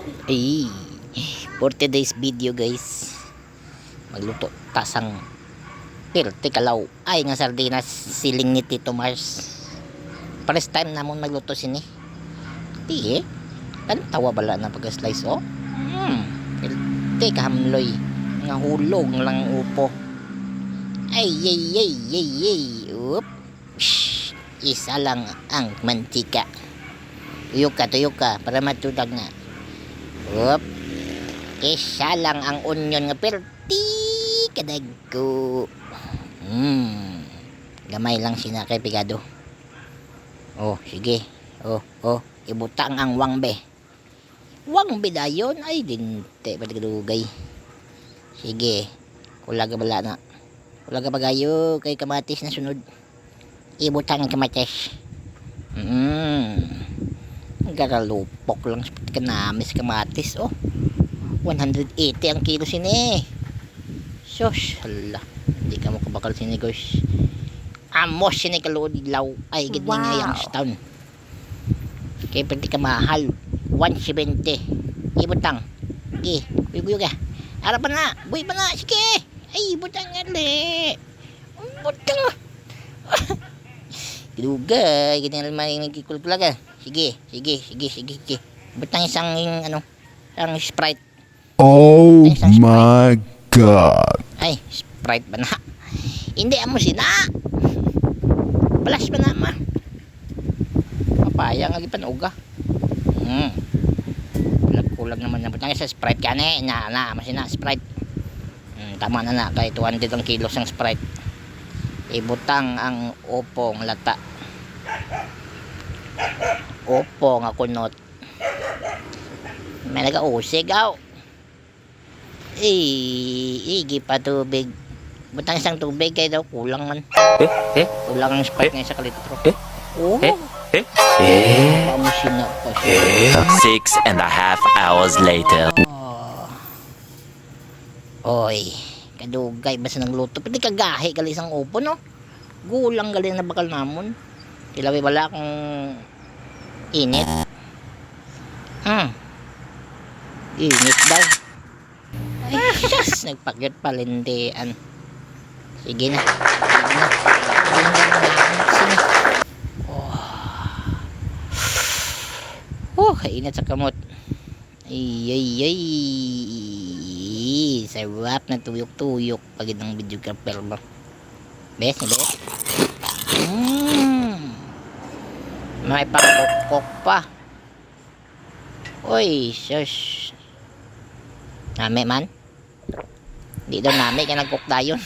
Ay, for today's video guys, magluto tasang pirti kalaw ay nga sardinas siling ni Tito Mars. First time namon magluto sini. Di kan tawa bala na pag-slice oh. Pirti kahamloy nga hulog lang upo. Ay ay ay ay ay. Up. Isa lang ang mantika. Tuyok ka para matudag nga. Up. Isa lang ang onion nga perti kadagko. Gamay lang sina kay pigado. Oh, sige. Oh, ibutang ang wangbe. Wangbe dayon ay dinte patigdugay. Sige. Kulaga bala na. Kulaga pagayo kay kamatis na sunod. Ibutang ang kamatis. Garalupok lang sa kanamis kamatis oh. 180 ang kilo sini. Sus, hala. Hindi ka mo kabakal sini guys. Amos sini kalodilaw. Ay, gid nga yang stone. Kaya pwede ka mahal. 170. Ibutang. Okay, buyo ka. Ara pa na. Buy pa na. Sige. Ay, ibutang gali. Ibutang. Gidugay. Ganyan naman yung nagkikulkulaga. Sige. Ibutang isang ano. Isang Sprite. Oh my God. Ay, Sprite ba na? Hindi amo sina. Balas ba na ma? Papaya nga gipan uga. Kulag naman na butang sa Sprite kani na masina Sprite. Tama na kay 200 ang kilos ng Sprite. Ibutang ang opong lata. Opo nga kunot. May nag-usig aw. Igi pa tubig. Butang isang tubig kaya daw kulang man. Kulang ang Sprite ngayon sa kalitro. Oh. Pamusina pa siya. 6.5 hours later. Oy, kadugay basta ng luto. Pwede kagahi gali isang upo no. Gulang gali na bakal namon. Ilawi wala akong init. Init daw. Ay, sus, nagpagyot palindian. Sige na. Kainit sa kamot. Ay. Sarap na tuyok-tuyok pag ng video kapel ba. Bes. May pakokok pa. Uy, sus. Nami man. Di daw nami kaya nag-cook dayon.